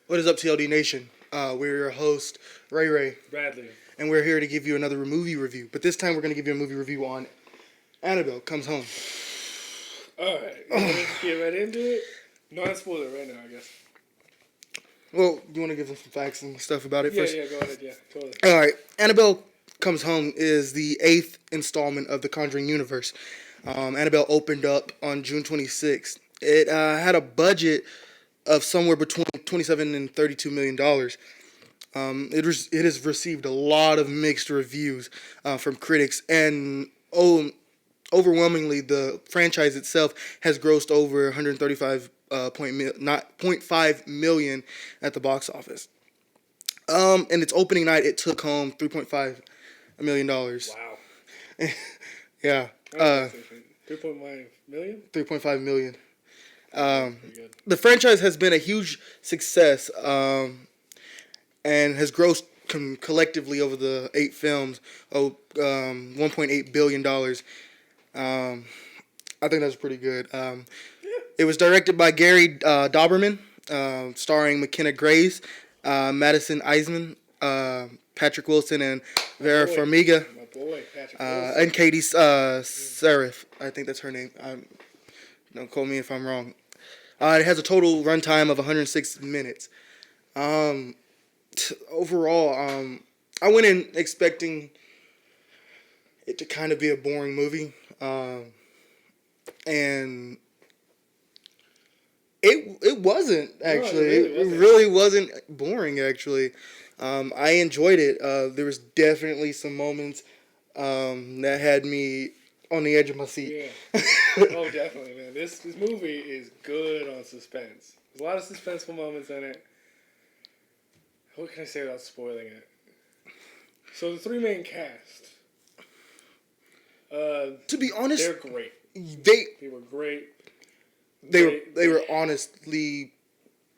What is up, TLD Nation? We're your host, Ray, Bradley. and we're here to give you another movie review. But this time, we're going to give you a movie review on Annabelle Comes Home. All right, let's get right into it. No spoiler right now, I guess. Well, you want to give them some facts and stuff about it first? Yeah, go ahead. Yeah, totally. All right, Annabelle Comes Home is the 8th installment of the Conjuring universe. Annabelle opened up on June 26th. It had a budget of somewhere between $27 and $32 million. It has received a lot of mixed reviews from critics, and overwhelmingly, the franchise itself has grossed over 135.5 million at the box office. And its opening night, it took home $3.5 million. Wow. Yeah. 3.5 million? 3.5 million. Pretty good. The franchise has been a huge success and has grossed collectively over the 8 films $1.8 billion. I think that's pretty good. It was directed by Gary Dauberman, starring McKenna Grace, Madison Eisman, Patrick Wilson, and Vera Farmiga. My boy, Patrick Wilson. And Katie Serif. I think that's her name. Don't quote me if I'm wrong. It has a total runtime of 106 minutes. Overall, I went in expecting it to kind of be a boring movie. And it wasn't, actually. No, it really wasn't boring, actually. I enjoyed it. There was definitely some moments that had me on the edge of my seat. Yeah. Oh, definitely, man. This movie is good on suspense. There's a lot of suspenseful moments in it. What can I say without spoiling it? So the 3 main cast. To be honest, they're great. They were great. They were honestly,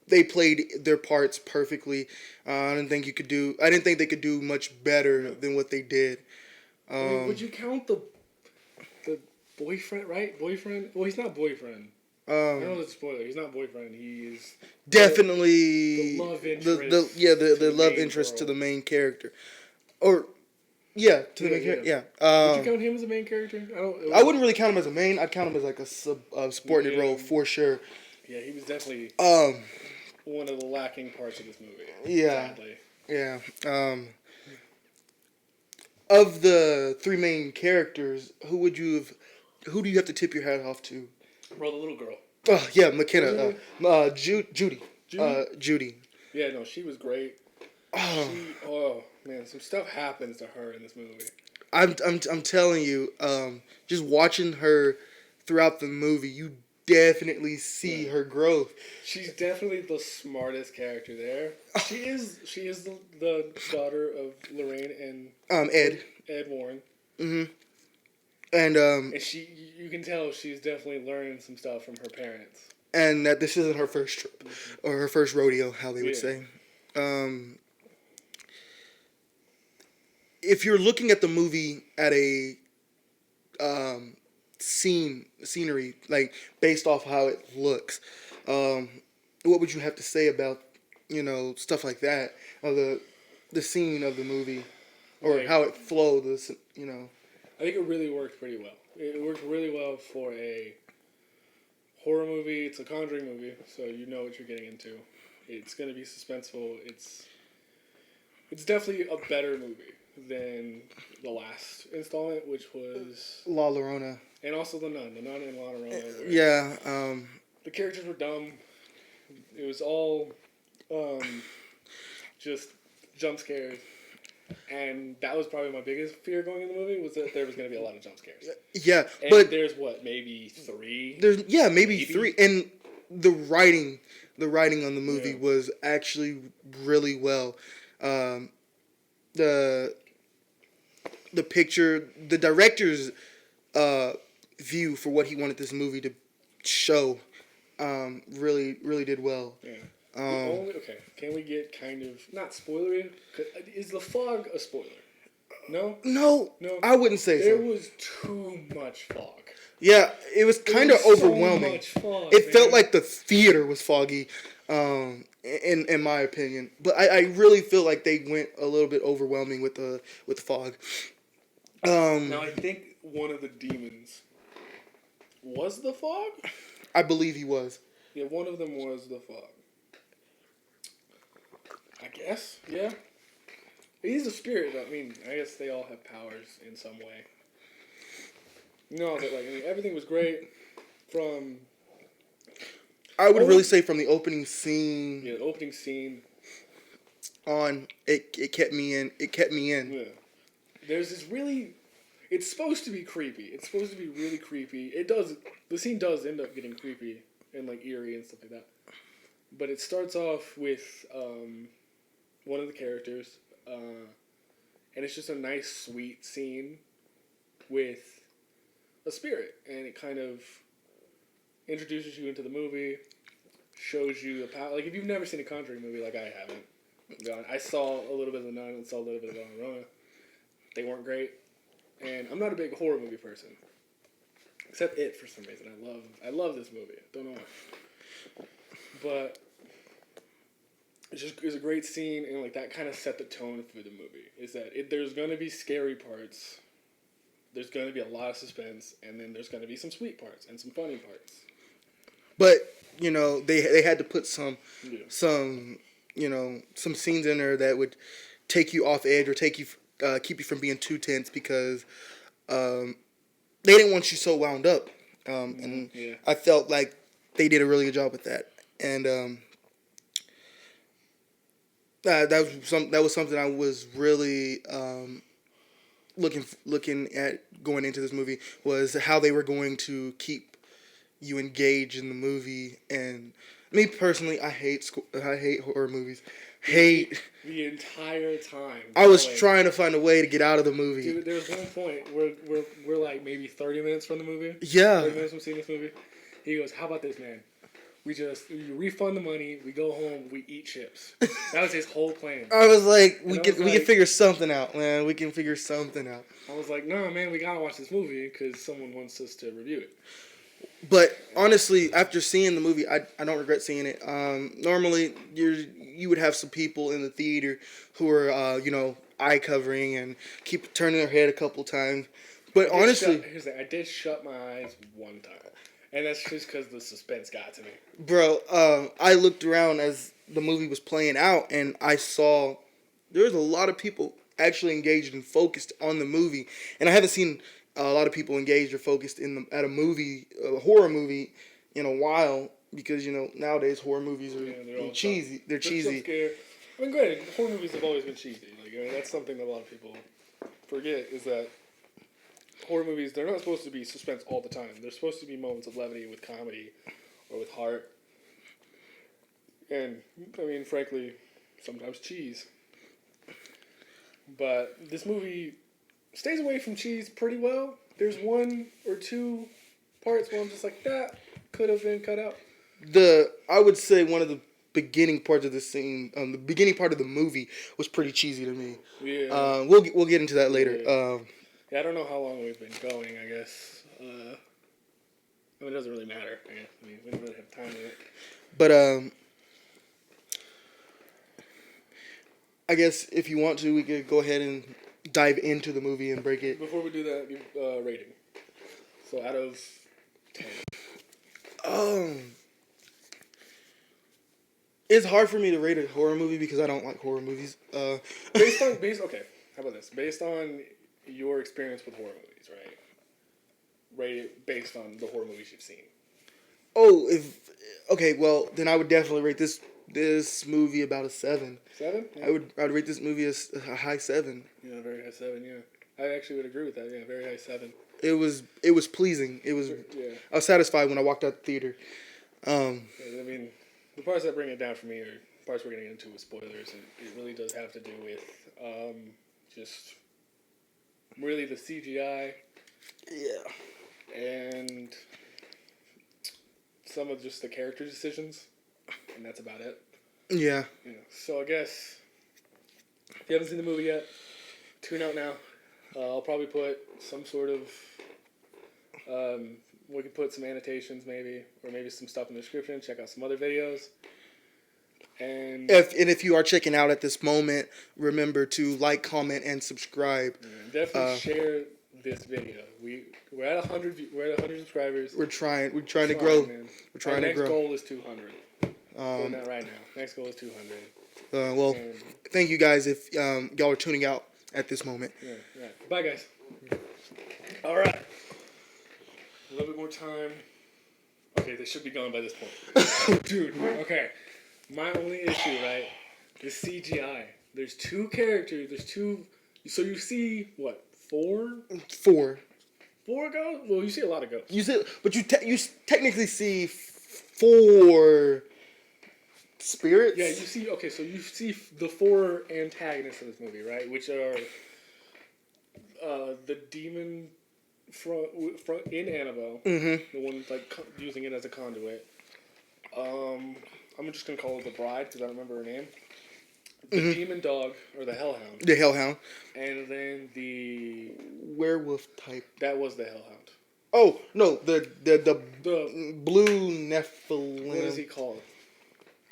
they played their parts perfectly. I didn't think they could do much better than what they did. Would you count the boyfriend, right? Boyfriend? Well, he's not boyfriend. I don't know the spoiler. He's not boyfriend. He is definitely the love interest. The love interest to the main character, to the main character. Yeah. Would you count him as a main character? I wouldn't really count him as a main. I'd count him as like a supporting role for sure. Yeah, he was definitely one of the lacking parts of this movie. Yeah. Sadly. Yeah. Of the 3 main characters, who do you have to tip your hat off to? Well, the little girl. Oh yeah, McKenna. Judy. Judy. Yeah, no, she was great. Oh man, some stuff happens to her in this movie. I'm telling you, just watching her throughout the movie, you definitely see her growth. She's definitely the smartest character there. She is the daughter of Lorraine and Ed Warren. Mm-hmm. And you can tell she's definitely learning some stuff from her parents. And that this isn't her first trip or her first rodeo, how they would say. If you're looking at the movie at a scenery, like based off how it looks, what would you have to say about stuff like that, or the scene of the movie, or how it flowed? I think it really worked pretty well. It worked really well for a horror movie. It's a Conjuring movie, so you know what you're getting into. It's going to be suspenseful. It's definitely a better movie than the last installment, which was La Llorona. And also The Nun. The Nun and La Llorona. Yeah. The characters were dumb. It was all just jump scares. And that was probably my biggest fear going in the movie, was that there was going to be a lot of jump scares. Yeah, and but there's maybe 3? Maybe 3. And the writing on the movie was actually really well. The picture, the director's view for what he wanted this movie to show, really did well. Yeah. Can we get kind of not spoilery? Is the fog a spoiler? No, I wouldn't say there was too much fog. Yeah, it was kind of overwhelming. So much fog, it felt like the theater was foggy. in my opinion. But I really feel like they went a little bit overwhelming with the fog. Now, I think one of the demons was the fog? I believe he was. Yeah, one of them was the fog. I guess, yeah. He's a spirit. I mean, I guess they all have powers in some way. No, but like, I mean, everything was great from. I would really say from the opening scene. Yeah, the opening scene. On it kept me in. It kept me in. Yeah. There's this really. It's supposed to be creepy. It's supposed to be really creepy. It does. The scene does end up getting creepy and like eerie and stuff like that. But it starts off with one of the characters, and it's just a nice, sweet scene with a spirit, and it kind of introduces you into the movie, shows you the power. Like if you've never seen a Conjuring movie, like I haven't, I saw a little bit of The Nun and saw a little bit of Rona. They weren't great, and I'm not a big horror movie person, except It for some reason. I love this movie. Don't know why, but it was a great scene, and like that kind of set the tone for the movie. Is that there's gonna be scary parts. There's going to be a lot of suspense, and then there's going to be some sweet parts and some funny parts. But they had to put some some scenes in there that would take you off edge or keep you from being too tense because they didn't want you so wound up. And I felt like they did a really good job with that. And that was something I was really looking at going into this movie was how they were going to keep you engaged in the movie. And me personally, I hate horror movies. Hate the entire time. I was trying to find a way to get out of the movie. Dude, there was one point where we're like maybe 30 minutes from the movie. Yeah. 30 minutes from seeing this movie. He goes, "How about this, man? You refund the money, we go home, we eat chips." That was his whole plan. I was like, we can figure something out, man. We can figure something out. I was like, no, man, we gotta watch this movie because someone wants us to review it. But honestly, after seeing the movie, I don't regret seeing it. Normally, you would have some people in the theater who are eye covering and keep turning their head a couple times. But honestly, here's the thing, I did shut my eyes one time. And that's just because the suspense got to me. Bro, I looked around as the movie was playing out, and I saw there was a lot of people actually engaged and focused on the movie. And I haven't seen a lot of people engaged or focused at a horror movie, in a while. Because nowadays horror movies are cheesy. They're cheesy. I mean, granted, horror movies have always been cheesy. Like that's something that a lot of people forget is that. Horror movies, they're not supposed to be suspense all the time. They're supposed to be moments of levity with comedy or with heart. And, I mean, frankly, sometimes cheese. But this movie stays away from cheese pretty well. There's one or two parts where I'm just like, that could have been cut out. I would say one of the beginning parts of the scene, the beginning part of the movie was pretty cheesy to me. Yeah. We'll get into that later. Yeah. Yeah, I don't know how long we've been going, I guess. I mean, it doesn't really matter, I guess. I mean, we don't really have time in it. But, I guess if you want to, we could go ahead and dive into the movie and break it. Before we do that, give rating. So, out of 10. It's hard for me to rate a horror movie because I don't like horror movies. Okay, how about this? Based on your experience with horror movies, right? Rate it based on the horror movies you've seen. Well, then I would definitely rate this movie about a 7. 7? Yeah. I would rate this movie a high 7. Yeah, very high 7. Yeah, I actually would agree with that. Yeah, very high 7. It was pleasing. Yeah. I was satisfied when I walked out the theater. I mean, the parts that bring it down for me are parts we're going to get into with spoilers, and it really does have to do with just really the CGI. Yeah. And some of just the character decisions, and that's about it. Yeah. So I guess if you haven't seen the movie yet, tune out now. I'll probably put some sort of we could put some annotations maybe, or maybe some stuff in the description. Check out some other videos. And If you are checking out at this moment, remember to like, comment, and subscribe. definitely share this video. We're at 100. We're at 100 subscribers. We're trying to grow. Man. We're trying Our to grow. next goal is 200. Doing that right now. Next goal is 200. Well, thank you guys if y'all are tuning out at this moment. Yeah, right. Bye, guys. All right. A little bit more time. Okay, they should be gone by this point. Dude, okay. My only issue, right, is CGI. There's two characters. There's two. So you see, what, four? Four. Four ghosts? Well, you see a lot of ghosts. You see, but you technically see four spirits. Yeah, you see. Okay, so you see the four antagonists of this movie, right? Which are the demon front in Annabelle, the one like using it as a conduit. I'm just gonna call her the bride because I don't remember her name. The demon dog or the hellhound. The hellhound. And then the werewolf type. That was the hellhound. Oh no, the blue Nephilim. What is he called?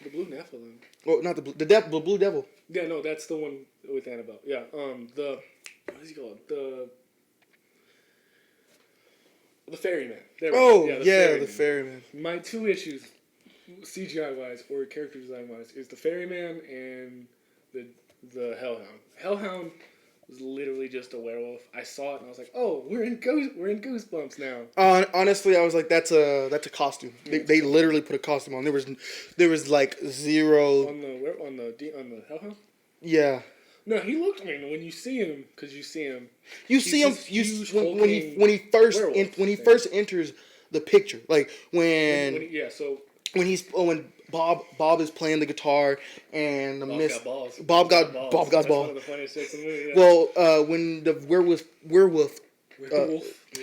The blue Nephilim. Oh, not the blue devil. Yeah, no, that's the one with Annabelle. Yeah, what is he called? The ferryman. The ferryman. My two issues, CGI wise or character design wise, is the ferryman and the hellhound. Hellhound was literally just a werewolf. I saw it and I was like, oh, we're in Goosebumps now. Honestly, I was like, that's a costume. They literally put a costume on. There was like zero on the hellhound. Yeah. No, he looked. I mean, when you see him, because you see him. When he first enters the picture, like when Bob is playing the guitar and Bob got balls. That's one of the funniest jokes in the movie. Yeah. Well, when the werewolf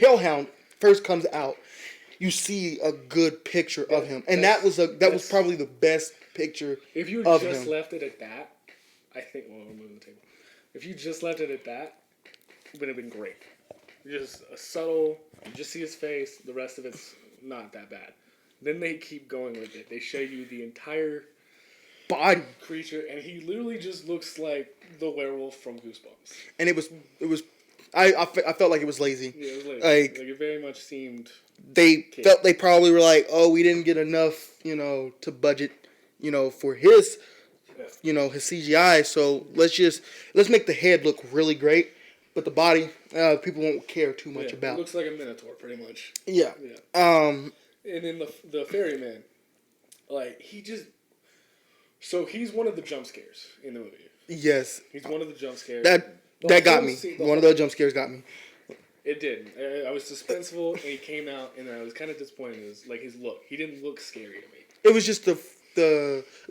hellhound first comes out, you see a good picture of him, and that was probably the best picture. If you just left it at that, I think we'll move the table. If you just left it at that, it would have been great. Just a subtle, you just see his face, the rest of it's not that bad. Then they keep going with it. They show you the entire body creature, and he literally just looks like the werewolf from Goosebumps. And it was I felt like it was lazy. Yeah, it was lazy. Like it very much seemed felt they probably were like, oh, we didn't get enough, to budget, for his his CGI, so let's make the head look really great, but the body, people won't care too much about. It looks like a minotaur, pretty much. Yeah. And then the ferryman, like so he's one of the jump scares in the movie. Yes. He's one of the jump scares. That got me. One of those jump scares got me. It did. I was suspenseful, and he came out, and I was kind of disappointed. It was like his look. He didn't look scary to me. It was just the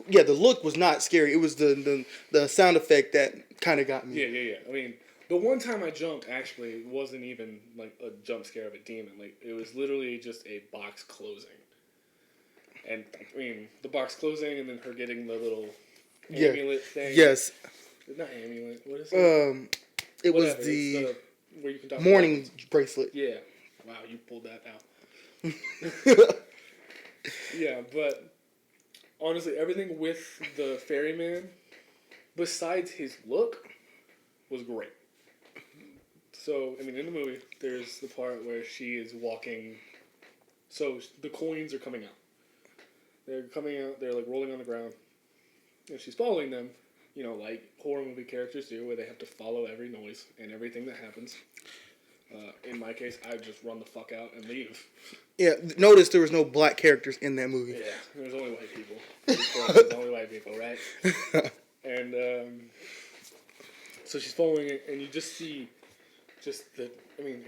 look was not scary. It was the sound effect that kind of got me. Yeah. I mean, the one time I jumped actually wasn't even like a jump scare of a demon. Like it was literally just a box closing. And I mean, the box closing, and then her getting the little amulet thing. Yes. Not amulet. What is it? It was the where you can talk mourning bracelet. Yeah. Wow, you pulled that out. Yeah, but honestly, everything with the ferryman, besides his look, was great. So, I mean, in the movie, there's the part where she is walking. So, the coins are coming out. They're coming out, they're like rolling on the ground. And she's following them, like horror movie characters do, where they have to follow every noise and everything that happens. In my case, I just run the fuck out and leave. Yeah, notice there was no black characters in that movie. Yeah, there's only white people. There's only white people, right? And so she's following it, and you just see I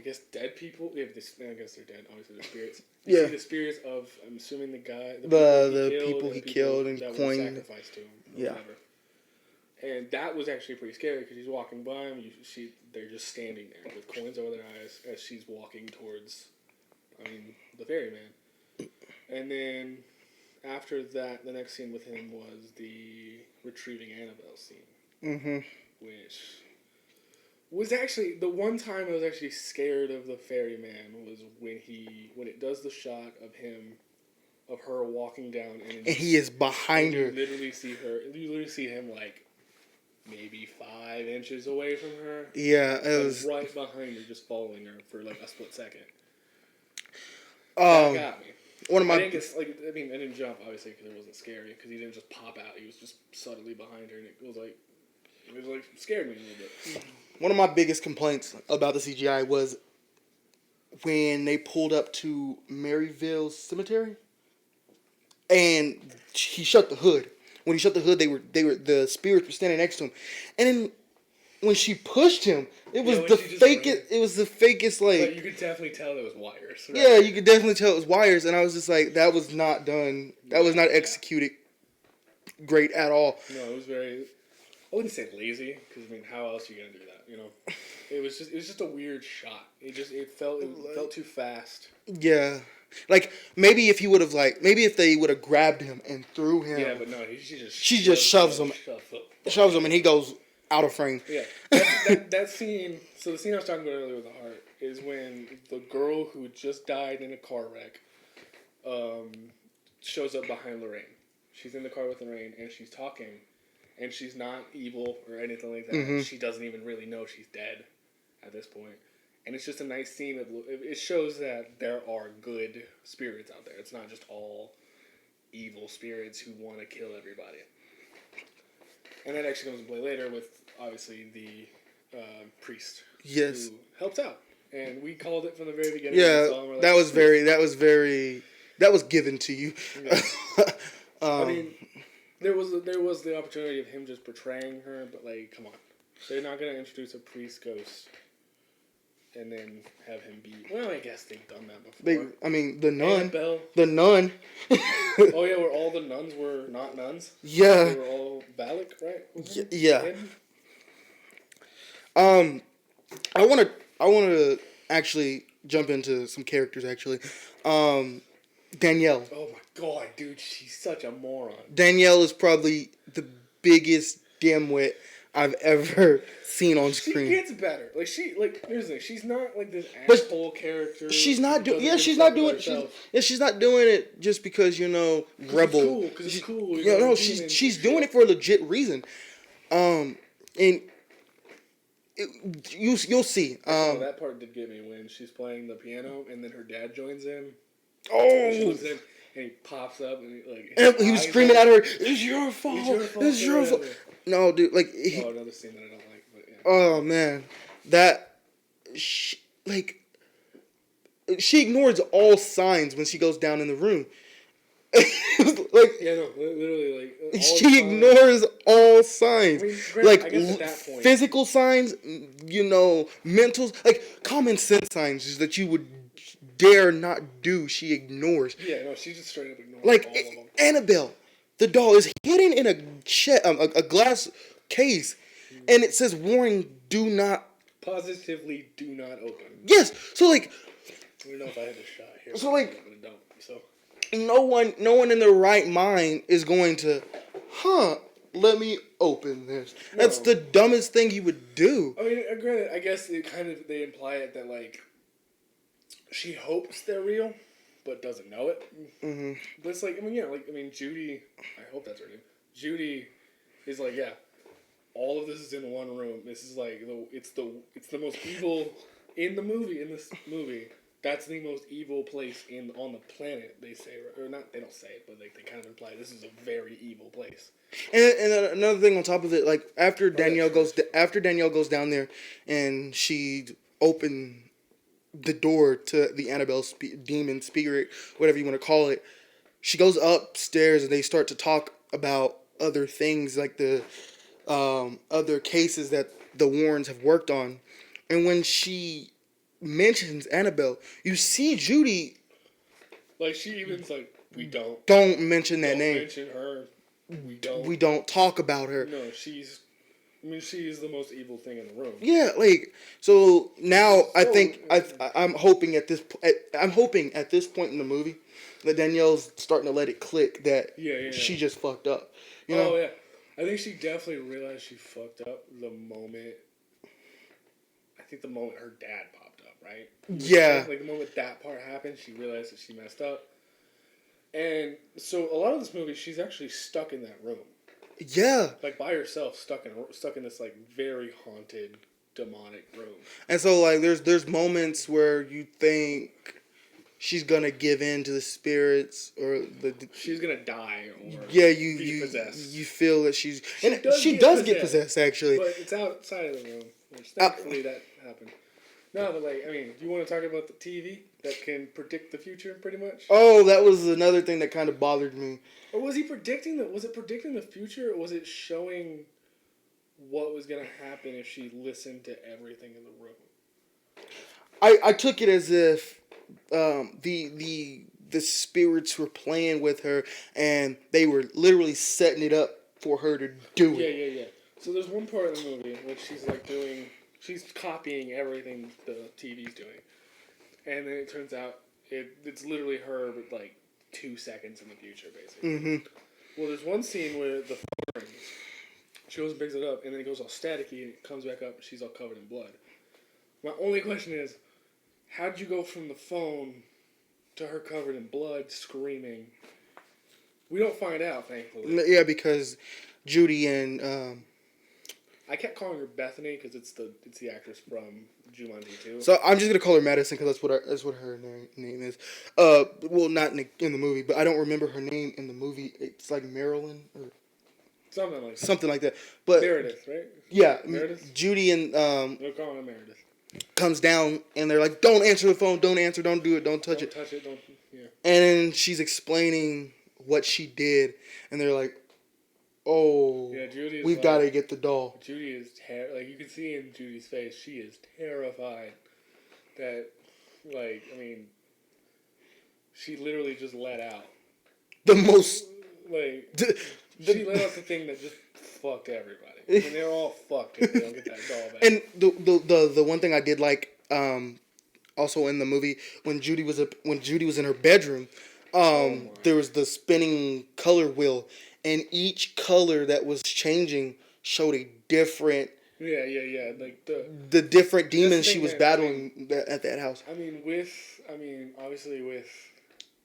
guess dead people. Yeah, I guess they're dead. Obviously, they're spirits. You see the spirits of, I'm assuming the guy, the people he killed and that coined. were sacrificed to him. Yeah. Whatever. And that was actually pretty scary because he's walking by him. They're just standing there with coins over their eyes as she's walking towards, the ferryman. And then after that, the next scene with him was the retrieving Annabelle scene. Mm-hmm. Which was actually the one time I was actually scared of the ferryman was when it does the shot of him of her walking down, and he is behind her. You literally see her. You literally see him like maybe 5 inches away from her. Yeah, it was right behind her, just following her for like a split second. That got me. One of my I didn't get like. I mean, I didn't jump obviously because it wasn't scary because he didn't just pop out. He was just subtly behind her, and it was like scared me a little bit. one of my biggest complaints about the CGI was when they pulled up to Maryville Cemetery, and he shut the hood. When he shut the hood, the spirits were standing next to him, and then when she pushed him, it was the fakest. It was the fakest But you could definitely tell there was wires. Right? Yeah, you could definitely tell it was wires, and I was just like, that was not done. That was not executed great at all. No, it was very. I wouldn't say lazy because I mean, how else are you gonna do that? You know, it was just a weird shot. It felt too fast. Yeah, like maybe if he would have maybe if they would have grabbed him and threw him. Yeah, but no, she just shoves him, and he goes out of frame. Yeah, that scene. So the scene I was talking about earlier with the heart is when the girl who just died in a car wreck, shows up behind Lorraine. She's in the car with Lorraine, and she's talking, and she's not evil or anything like that. Mm-hmm. She doesn't even really know she's dead at this point. And it's just a nice scene. It shows that there are good spirits out there. It's not just all evil spirits who want to kill everybody. And that actually comes into play later with, obviously, the priest. Yes. Who helps out. And we called it from the very beginning. Yeah, like, that was given to you. Yeah. I mean, there was the opportunity of him just portraying her, but, like, come on. They're not going to introduce a priest ghost and then have him be... Well, I guess they've done that before. The nun. Annabelle. The nun. Oh, yeah, where all the nuns were not nuns? Yeah. They were all Valak, right? Yeah. I want to actually jump into some characters, actually. Danielle. Oh, my God, dude. She's such a moron. Danielle is probably the biggest dimwit I've ever seen on screen. She gets better. Here's the thing. She's not like this asshole character. She's not doing it just because, rebel. Because it's cool. No, she's doing it for a legit reason. And you'll see. That part did get me when she's playing the piano and then her dad joins in. Oh. She looks in and he pops up and he was screaming at her, "It's your fault. It's your fault." No, dude, another scene that I don't like, but yeah. Oh man, she ignores all signs when she goes down in the room. Literally, she ignores all signs, I guess at that point, physical signs, mental, common sense signs that you would dare not do. She ignores. Yeah, no, she just straight up ignores all of them. Annabelle. The doll is hidden in a glass case, and it says, "Warning: Do not." Positively, do not open. Yes. So I don't know if I had a shot here. So but I don't. So no one in their right mind is going to, let me open this. No. That's the dumbest thing you would do. I mean, granted, I guess they imply it that she hopes they're real, but doesn't know it. Mm-hmm. But it's Judy. I hope that's her name. Judy is all of this is in one room. This is it's the most evil in the movie. In this movie, that's the most evil place on the planet. They say, or not? They don't say it, but they kind of imply this is a very evil place. And another thing on top of it, after Danielle goes down there, and she opened the door to the Annabelle demon spirit, whatever you want to call it. She goes upstairs and they start to talk about other things, like the other cases that the Warrens have worked on. And when she mentions Annabelle, you see Judy. She even's we don't mention that name. Mention her. We don't talk about her. No, she is the most evil thing in the room. Yeah, so now I think I'm hoping at this point in the movie that Danielle's starting to let it click that she just fucked up. Oh yeah, I think she definitely realized she fucked up the moment. I think the moment her dad popped up, right? Yeah. The moment that part happened, she realized that she messed up. And so a lot of this movie, she's actually stuck in that room, Yeah. like by herself, stuck in this like very haunted, demonic room. And so like there's moments where you think she's gonna give in to the spirits or the She's gonna die or yeah be possessed. you feel that she She does does get possessed actually. but it's outside of the room. Which thankfully that happened. No, but like I mean, do you want to talk about the TV that can predict the future pretty much? Oh, that was another thing that kind of bothered me. Or was he predicting was it predicting the future or was it showing what was gonna happen if she listened to everything in the room? I took it as if the spirits were playing with her and they were literally setting it up for her to do it. Yeah. So there's one part of the movie where she's copying everything the TV's doing, and then it turns out it's literally her with like 2 seconds in the future, basically. Mm-hmm. Well, there's one scene where the phone rings. She goes and picks it up, and then it goes all staticky, and it comes back up, and she's all covered in blood. My only question is, how'd you go from the phone to her covered in blood, screaming? We don't find out, thankfully. Yeah, because Judy and I kept calling her Bethany because it's the actress from Jumanji 2. so I'm just gonna call her Madison because that's what her name is. Well, not in the movie, but I don't remember her name in the movie. It's like Marilyn or something like that. But Meredith, right? Yeah, Meredith. Judy and They're calling her Meredith. comes down and they're like, "Don't answer the phone. Don't answer. Don't do it. Don't touch it." Touch it. Don't. Yeah. And then she's explaining what she did, and they're like, "Oh, Yeah, Judy. We've got to get the doll." Judy is like you can see in Judy's face. She is terrified. That, like, I mean, she literally just let out the most like she let out the thing that just fucked everybody. And they're all fucked if they don't get that doll back. And the one thing I did like also in the movie when Judy was in her bedroom, there was the spinning color wheel, and each color that was changing showed a different. Yeah. Like the different demons she was battling at that house. I mean, obviously with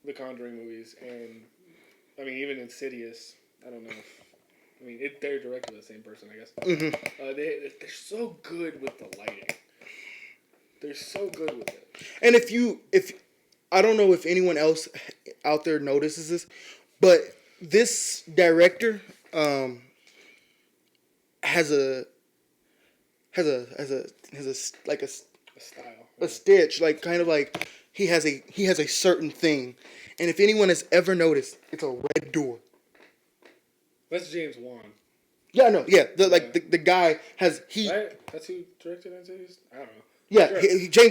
the Conjuring movies, and I mean even Insidious. I don't know. They're directed by the same person, I guess. Mm-hmm. They're so good with the lighting. They're so good with it. And if I don't know if anyone else out there notices this, but this director has a like a style, a stitch, like kind of like he has a certain thing, and if anyone has ever noticed, it's a red door. That's James Wan. Yeah, no, yeah, the guy has Right? That's who directed Insidious? I don't know. Yeah, sure.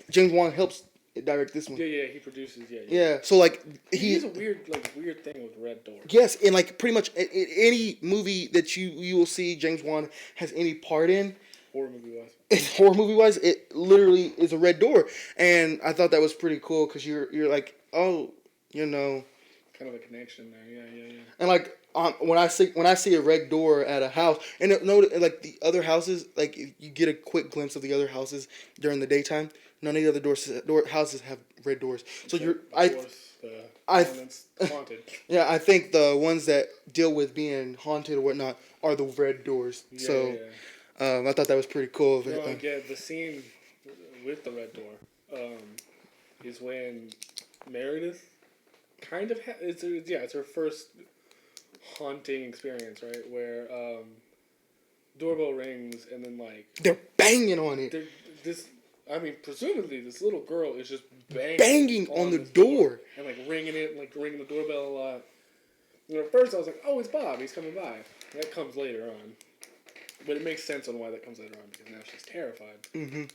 James Wan helps direct this one. Yeah, he produces. Yeah, so like he has a weird thing with red doors. Yes, and like pretty much any movie that you will see James Wan has any part in, horror movie wise, it literally is a red door, and I thought that was pretty cool because you're like, oh, kind of a connection there. Yeah. And like when I see a red door at a house, and like the other houses, like you get a quick glimpse of the other houses during the daytime. None of the other houses have red doors. So haunted. Yeah, I think the ones that deal with being haunted or whatnot are the red doors. Yeah. I thought that was pretty cool. The scene with the red door is when Meredith kind of it's her first haunting experience, right? Where doorbell rings and then like they're banging on it. Presumably this little girl is just banging on the door and like ringing the doorbell a lot. And at first I was like, oh, it's Bob. He's coming by. That comes later on, but it makes sense on why that comes later on because now she's terrified. Mm-hmm.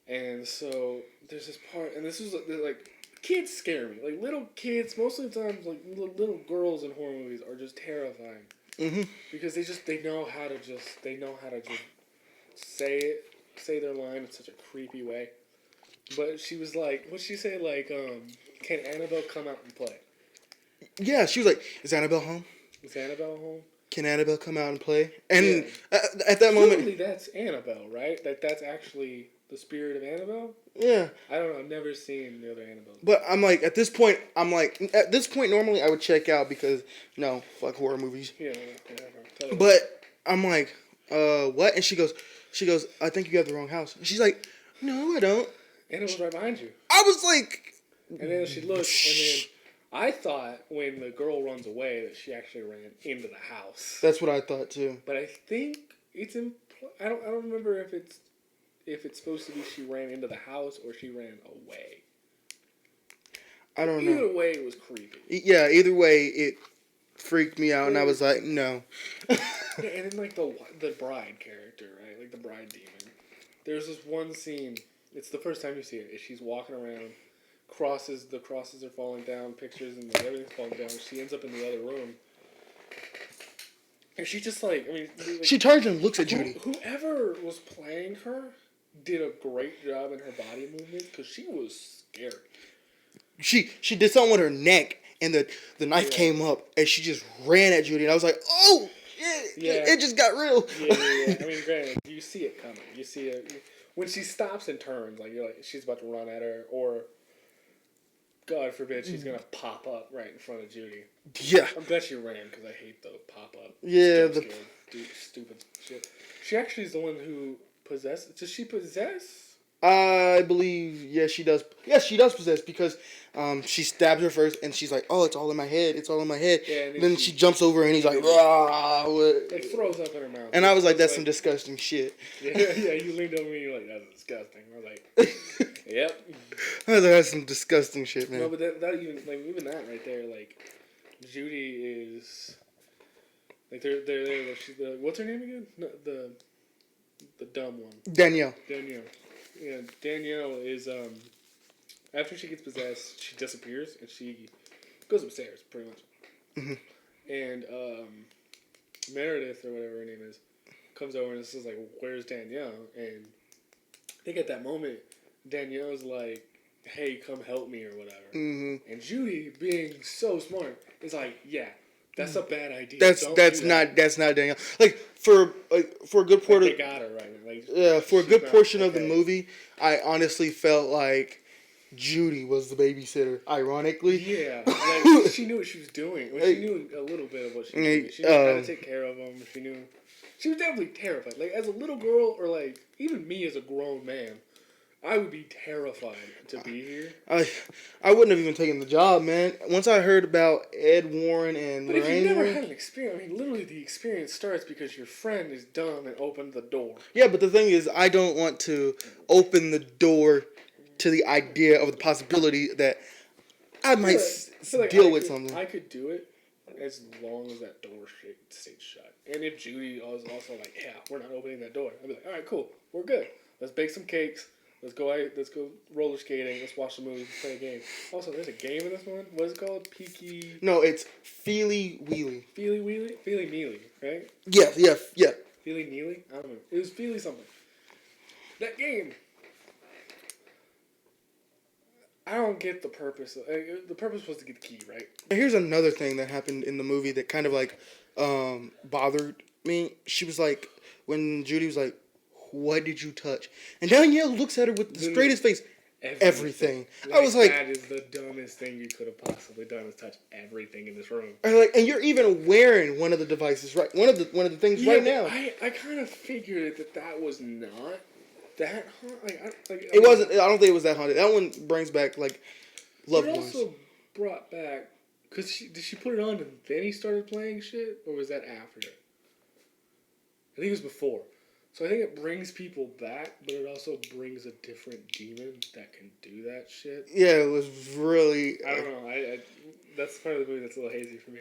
And so there's this part, and this is like kids scare me. Like little kids, most of the times, like little girls in horror movies are just terrifying. Mm-hmm. Because they know how to just say their line in such a creepy way. But she was like, what'd she say? Like, can Annabelle come out and play? Yeah, she was like, is Annabelle home? Is Annabelle home? Can Annabelle come out and play? And at that moment, that's Annabelle, right? That's actually The Spirit of Annabelle? Yeah. I don't know. I've never seen the other Annabelle. But at this point, normally I would check out because, no, fuck horror movies. Yeah, totally. But I'm like, what? And she goes, I think you got the wrong house. And she's like, no, I don't. Annabelle's right behind you. I was like, and then she looks, and then I thought when the girl runs away that she actually ran into the house. That's what I thought too. But I think it's I don't remember if it's supposed to be she ran into the house or she ran away. I don't know. Either way, it was creepy. Yeah, either way, it freaked me out, and I was like, no. Yeah, and then like the bride character, right? Like the bride demon. There's this one scene. It's the first time you see it. She's walking around, the crosses are falling down, pictures and everything's falling down. She ends up in the other room, and she just like she turns and looks at Judy. Whoever was playing her did a great job in her body movement because she was scary. She did something with her neck, and the knife came up, and she just ran at Judy, and I was like, oh shit! Yeah. It just got real. Yeah. I mean, granted, you see it coming. You see it when she stops and turns, like you're like she's about to run at her, or God forbid she's gonna pop up right in front of Judy. Yeah. I'm glad she ran because I hate the pop up. Yeah. Stupid shit. She actually is the one who possessed. Does she possess? I believe, yes, she does. Yes, she does possess because she stabs her first, and she's like, "Oh, it's all in my head. It's all in my head." Yeah, and then she jumps over, and he's like, "Rah!" Like throws up in her mouth. And I was like, "That's some disgusting shit." Yeah. You leaned over me, and you're like, "That's disgusting." I was like, "Yep." I was like, "That's some disgusting shit, man." No, but that even that right there, like, Judy is like they're there. She's what's her name again? No, the dumb one. Danielle. Yeah, Danielle is, after she gets possessed, she disappears, and she goes upstairs, pretty much. Mm-hmm. And, Meredith, or whatever her name is, comes over and says, like, where's Danielle? And I think at that moment, Danielle's like, hey, come help me, or whatever. Mm-hmm. And Judy, being so smart, is like, yeah, that's a bad idea. That's not Danielle. For a good part they got her right. For a good portion of the movie, I honestly felt like Judy was the babysitter. Ironically, yeah, like she knew what she was doing. Well, she knew a little bit of what she was doing. She knew how to take care of them. She was definitely terrified. Like as a little girl, or like even me as a grown man, I would be terrified to be here. I wouldn't have even taken the job, man. Once I heard about Ed Warren and But if you never had an experience, I mean, literally the experience starts because your friend is dumb and opened the door. Yeah, but the thing is, I don't want to open the door to the idea of the possibility that I might deal with something. I could do it as long as that door stayed shut. And if Judy was also like, yeah, we're not opening that door, I'd be like, all right, cool, we're good. Let's bake some cakes. Let's go roller skating. Let's watch the movies. Let's play a game. Also, there's a game in this one. What is it called? Peaky... No, it's Feely Wheely. Feely Wheely? Feely Mealy, right? Yeah. Feely Mealy? I don't know. It was Feely something. That game. I don't get the purpose. The purpose was to get the key, right? Here's another thing that happened in the movie that kind of like bothered me. She was like, when Judy was like, what did you touch? And Danielle looks at her with the straightest face. Everything. I was like, that is the dumbest thing you could have possibly done is touch everything in this room. And you're even wearing one of the devices, right? One of the things right now. I kind of figured that was not that haunted. It wasn't. I don't think it was that haunted. That one brings back like loved ones. It also brought back because did she put it on and then he started playing shit, or was that after it? I think it was before. So I think it brings people back, but it also brings a different demon that can do that shit. Yeah, it was really... I don't know. I that's part of the movie that's a little hazy for me.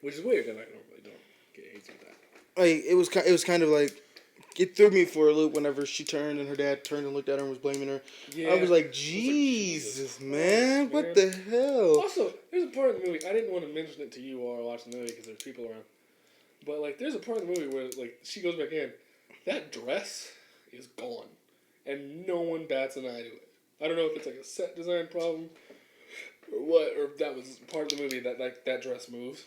Which is weird, because I normally don't get hazy with that. Like, it was kind of like... It threw me for a loop whenever she turned and her dad turned and looked at her and was blaming her. Yeah. I was like, Jesus, man, what the hell? Also, there's a part of the movie, I didn't want to mention it to you while I watched the movie because there's people around. But, like, there's a part of the movie where, like, she goes back in. That dress is gone. And no one bats an eye to it. I don't know if it's like a set design problem or what, or if that was part of the movie that like that dress moves.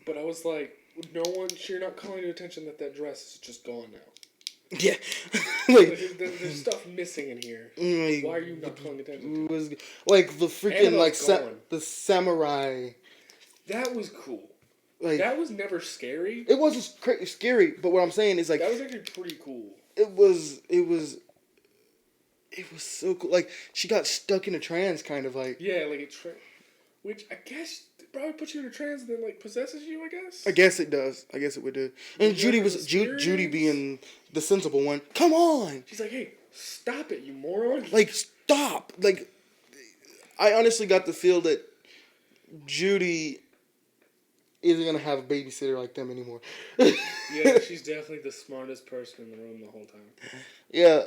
But I was like, you're not calling to attention that dress is just gone now. Yeah, like There's stuff missing in here. Why are you not paying attention? it was like the freaking Annabelle's gone. the samurai. That was cool. Like That was never scary. it wasn't scary, but what I'm saying is like That was actually pretty cool. it was so cool. Like she got stuck in a trance, kind of like. Yeah, like which I guess probably puts you in a trance and then like possesses you. I guess. I guess it does. I guess it would do. And Judy was Judy being the sensible one. Come on. She's like, hey, stop it, you moron. Like stop. Like I honestly got the feel that Judy isn't gonna have a babysitter like them anymore. Yeah, she's definitely the smartest person in the room the whole time. Yeah.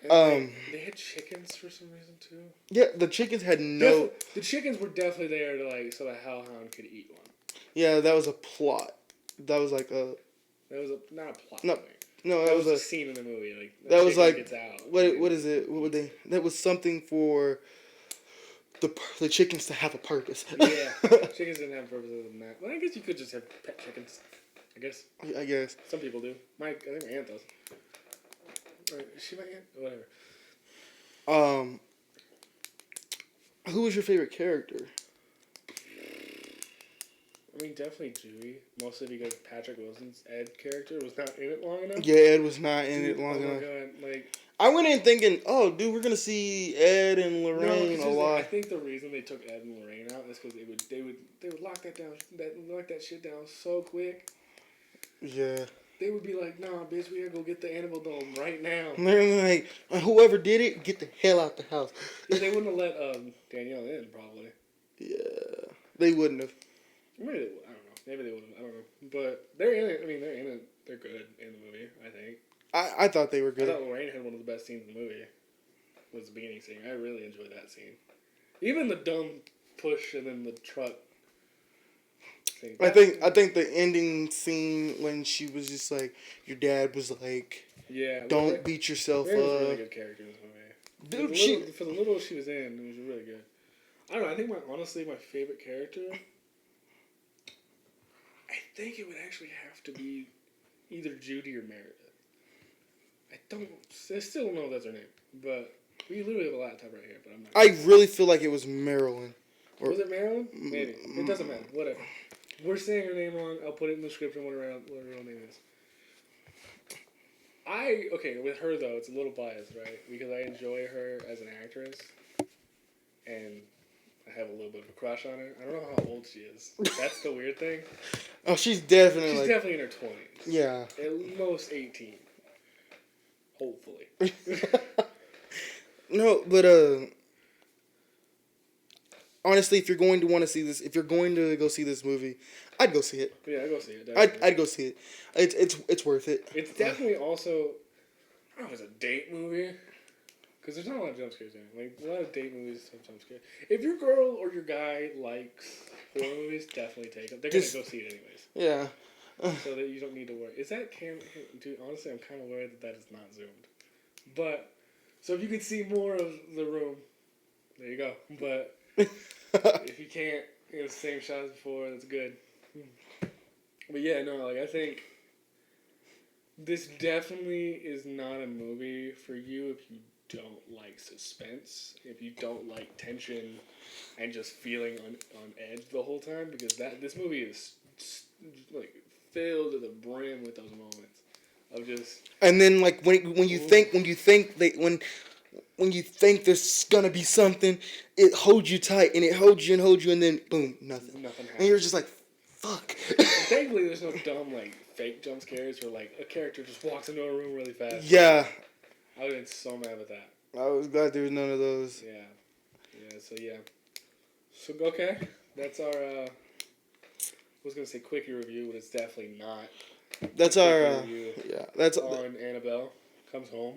And they had chickens for some reason too. Yeah, the chickens had no. The chickens were definitely there to like so the hellhound could eat one. Yeah, that was a plot. That was like a. That was not a plot. No, Thing. no, that was a scene in the movie. Like that was like gets out. What is it? What would they? That was something for. The chickens to have a purpose. Yeah, chickens didn't have purposes than that. Well, I guess you could just have pet chickens. I guess. I guess. Some people do. I think my aunt does. Or is she my aunt? Whatever. Who was your favorite character? I mean, definitely Dewey. Mostly because Patrick Wilson's Ed character was not in it long enough. Yeah, Ed was not in it long enough. Oh my god, like. I went in thinking, oh, dude, we're gonna see Ed and Lorraine a lot. I think the reason they took Ed and Lorraine out is because they would lock that shit down so quick. Yeah. They would be like, nah, bitch, we gotta go get the Annabelle doll right now. And they're like, whoever did it, get the hell out the house. Yeah, they wouldn't have let Danielle in, probably. Yeah, they wouldn't have. Maybe they would. I don't know. Maybe they would have. I don't know. But they're in it. I mean, they're in it. They're good in the movie, I think. I thought they were good. I thought Lorraine had one of the best scenes in the movie. Was the beginning scene. I really enjoyed that scene. Even the dumb push and then the truck thing. I think the ending scene when she was just like, your dad was like, yeah, don't beat yourself Lorraine was a up. really good character in this movie. Dude, for the little she was in, it was really good. I don't know. I think honestly my favorite character. I think it would actually have to be either Judy or Meredith. I still don't know if that's her name, but we literally have a laptop right here, but I'm not. I really feel like it was Marilyn. Was it Marilyn? Maybe. It doesn't matter. Whatever. We're saying her name wrong. I'll put it in the description what her real name is. With her though, it's a little biased, right? Because I enjoy her as an actress, and I have a little bit of a crush on her. I don't know how old she is. That's the weird thing. Oh, she's definitely in her 20s. Yeah. At most 18. Hopefully. No, but honestly, if you're going to want to see this, if you're going to go see this movie, I'd go see it. Yeah, I'd go see it. Definitely. I'd go see it. It's worth it. It's definitely also, I don't know if it's a date movie, because there's not a lot of jump scares in it. Like, a lot of date movies have jump scares. If your girl or your guy likes horror movies, definitely take them. They're going to go see it anyways. Yeah. So that you don't need to worry. Is that camera? Dude, honestly, I'm kind of worried that is not zoomed. But, so if you could see more of the room, there you go. But, if you can't, the same shot as before, that's good. But yeah, no, like, I think this definitely is not a movie for you if you don't like suspense, if you don't like tension and just feeling on edge the whole time, because this movie is like filled to the brim with those moments of just. And then like when you think there's gonna be something, it holds you tight and it holds you and then boom, nothing happens. And you're just like, fuck. Thankfully, there's no dumb like fake jump scares where like a character just walks into a room really fast. Yeah. I would have been so mad with that. I was glad there was none of those. Yeah. So, okay. That's our, I was going to say quickie review, but it's definitely not. That's our, that's on Annabelle Comes Home.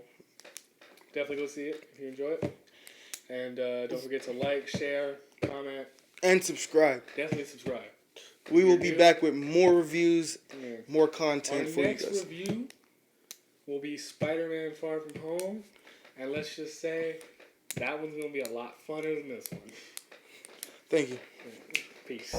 Definitely go see it if you enjoy it. And don't forget to like, share, comment. And subscribe. Definitely subscribe. We will be back with more reviews, more content for you guys. Our next review will be Spider-Man Far From Home. And let's just say that one's going to be a lot funner than this one. Thank you. Peace.